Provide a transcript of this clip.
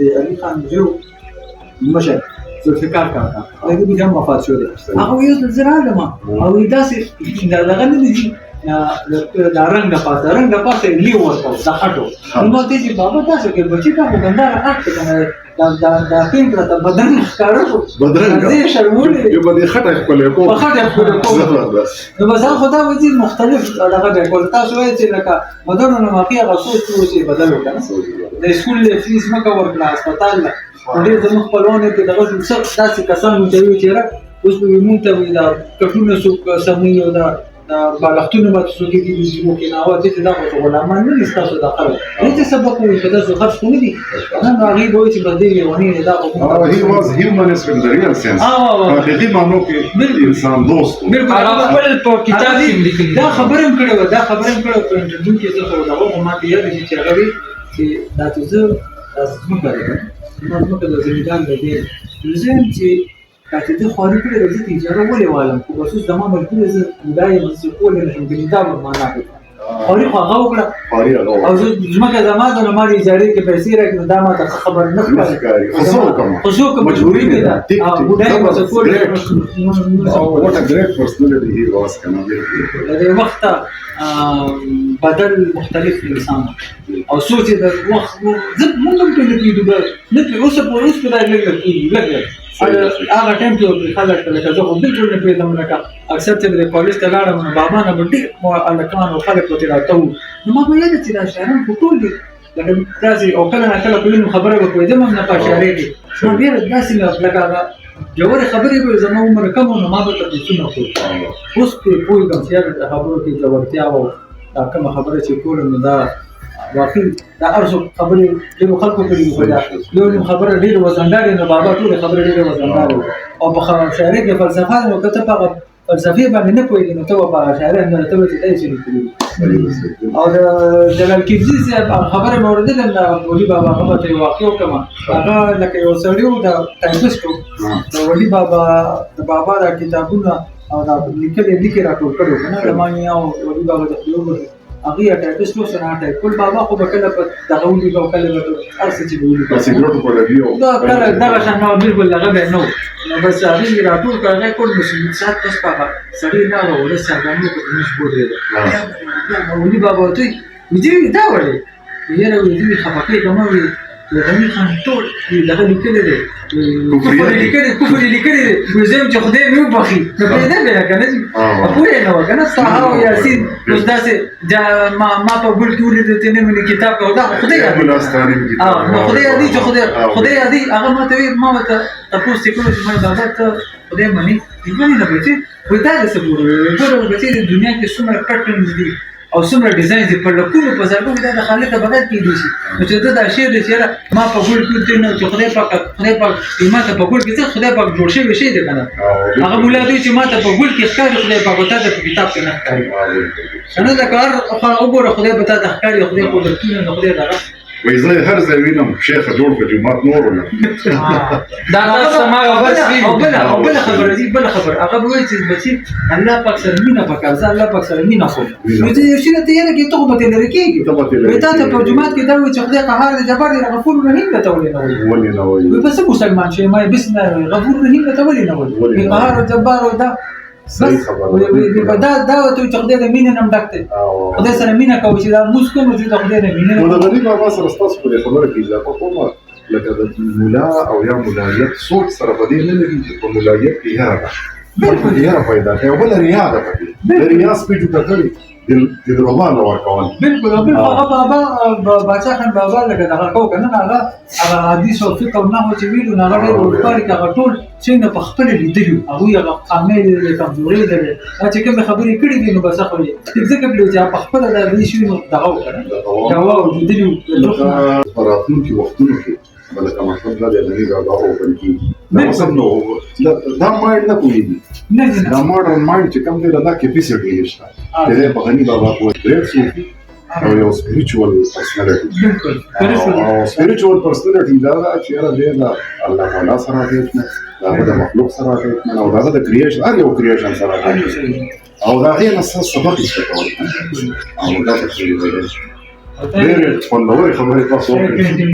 علي خان جو مشهد ذوالفقار کاکا د دې بیا وفات شو دی هغه یو زر عالمه او داسې دغه نه دي دا رنګ د پاسه لیو ورته د خټو نو ته چې بابا تاسو کې بچی کا ګندار اټ کنه دا پینګ راته بدن ښکارو بدرنګ زه شرمولې یو باندې خټه خپل کو نو بس خدا وځي مختلف دغه به کول تاسو وایي چې لکه مدن نو ماقي غوښتل چې بدل وکړي د سکول فیس مکه ورکړه هسپتال ډېر زموږ خپلوانو کې دغه څه داسې کسان وو چې وایي چې اوس به مونږ ته وایي دا کټونه څوک سموي او دا بالښتونه به څوک دي چې موږ کې ناوه دي چې دا خو غلامان نه دي ستاسو د خلک دې ته سبق وایي چې تاسو خرڅ نه دي نو هغې به وایي چې بس دې لیونی دا خو he was humanist in the real sense حقیقي معنو کې انسان دوست خپل په کتاب کې دا خبره هم کړې وه په انټرویو کې زه خو دغه ما ته یاد دي چې هغه وایي چې دا ته زه ځمکه لرم ما ځمکه د زمیندار د دې زه یم چې کاته د خواري کړې ده چې اجازه ولې والم خو بسوس د ما مجبور زه مدای مزه کولې نشم ګنې دا معنا کوي خواري خو هغه وکړه او زه ځمکه زما د نمبر اجازه کې پیسې راکړم دا ما ته خبر نه ښکاري خو کوم مجبوري نه ده او مدای مزه کولې او what a great personality he was د وخت بدل مختلف انسان او سوچ د وخت زه مونږ ته نه کیدو نه اوس په دا لګل هغه ټایم کې خلک لکه زه هم بالکل نه پیدم لکه اکثر چې د کالج ته لاړم نو بابا نه ډېر الکان او خلک ورته راته نو ما به یاد چې دا شاعران خو ټول دي لکه داسې او کله نه کله په خبره به پوهېدم هم نه په شاعرۍ کې نو بیا داسې لکه ژورې خبرې به زما عمر کم نو ما به تدریسونه کول اوس پرې پوهېږم چې یاره د خبرو کې ژورتیا او دا کومه خبره چې کولم نو دا واقعي دا ارزو خبرې ډېرو خلکو کړي خو دا یو نیم خبره ډېره وزندارې نو بابا ټولې خبرې ډېرې وزندارې او په شاعرۍ کې فلسفه نو که ته په فلسفې باندې نه پوهېږې نو ته به په شاعرۍ نه ته به چې دی چې لیکلي او د جلال کیفزي صاحب خبره مې اورېدله د ولي بابا هغه ته یو واقع وکړم هغه لکه یو سړی و د ټایپسټ و د ولي بابا د بابا دا کتابونه او دا لیکلي راټول کړي که نه رمانیا او ولي بابا د خلوګو هغه ټایپسټ و سره ټایپ کول بابا خو به کله په دغه ولیکه او کله به هر څه چې به ولیکه دا کله دغه شان نو بالکل هغه به نو بس هغې راټول کړ هغه کول مسلمت ساعت بس په سړی راغله ولس څرګندو په موږ ودرېده ولي بابا ورته وایي دا ولې یاره وایي دوی خفه کوي که ما وایي غني خان ټول دغه لیکلی دی کفر یې لیکلی دی وایي زه یم چې خدای مې وبخي نو پرېږده مې که نه پوه یې نه وه که نه طه او یاسین اوس داسې ما په ګل کې ولیدل چې نه مې کتاب کوه دا خو خدای یادي نو خدای یادي چې خدای یادي هغه ما ته وایي ما ورته تپوس یې کړو چې ما بابا ته خدای مني مني نه بچې وایي دا داسې ګوره ګوره بچې د دنیا کې څومره پیټرنز دي او څومره ډیزاین دي په لکونو په زرګونو کې دا د خالق د بغیر کېدی شي نو چې ته دا شعر دی چې ما په ګل کې ورته نه چې خدای پاک ما ته په ګل کې څه خدای پاک جوړ شوی شی دی که نه هغه مولا دوی چې ما ته په ګل کې ښکاري خدای پاک ورته ته په کتاب کې نه ښکاري که نه لکه هر وګوره خدای به تا ته ښکاري خدای قدرتونه نو خدای دغه وایي زه هر ځای وینم شیخه جوړ کړه جومات نور ولم دا او بله خبره دي بله خبره هغه به وایي چې بچي الله پاک سره مینه پکار زه الله پاک سره مینه کوم نو ته یو شي نه ته یاره کې ته خو به ترې لرې کېږي وایي تا ته په جومات کې دا وایي چې خدای قهار دی جبار دی غفور رحیم درته ولې نه وایي وایي په څه مسلمان شوې ما یې بسم الله غفور رحیم درته ولې نه وایي قهار او جبار او دا صحیح خبره دا ته چې خدای د مینې نه ډک دی خدای سره مینه کوو چې دا مونځ کوو چې د خدای نه مینه نو د غني بابا سره ستاسو په خبره کې اضافه کومه لکه د مولا او یا مولایت سوچ سره په دې نه لګي چې په مولایت کې یاره ده بالکل یاره پیدا کوي او بله ریا ده پکې د ریا سپېچ ورته کړي د روان ورکول بالکل هغه بابا باچا خان بابا لکه دغه کو که نه هغه حدیث او فقه او نحو چې ویلو نو هغه ډېر ورکاري که هغه ټول څه نه په خپله لیدلي هغوی هغه کامل دی کمزورۍ لري دا چې کومې خبرې کړي دي نو بس هغه یې ځکه کړي چې په خپله دا دې شوي نو دغه وکړه دوا او لیدلي په راتلونکي وختونو کې بلکه مطلب دا دی غني بابا اوپن کېږي دا مطلب نو دا مایند نه پوهېږي دا ماډرن مایند چې کوم دی دا کیپیسټي یې شته چې دی په غني بابا پوهېږي ډېر صوفي او یو spiritual personality او spiritual personality دا چې یاره دی د الله تعالی سره اغېزمن د هغه د مخلوق سره اغېزمن او د هغه د کریشن هر یو کریشن سره اغېزمن او د هغې نه سبق زده کول او دا ډېرې خوندورې خبرې تاسو وکړې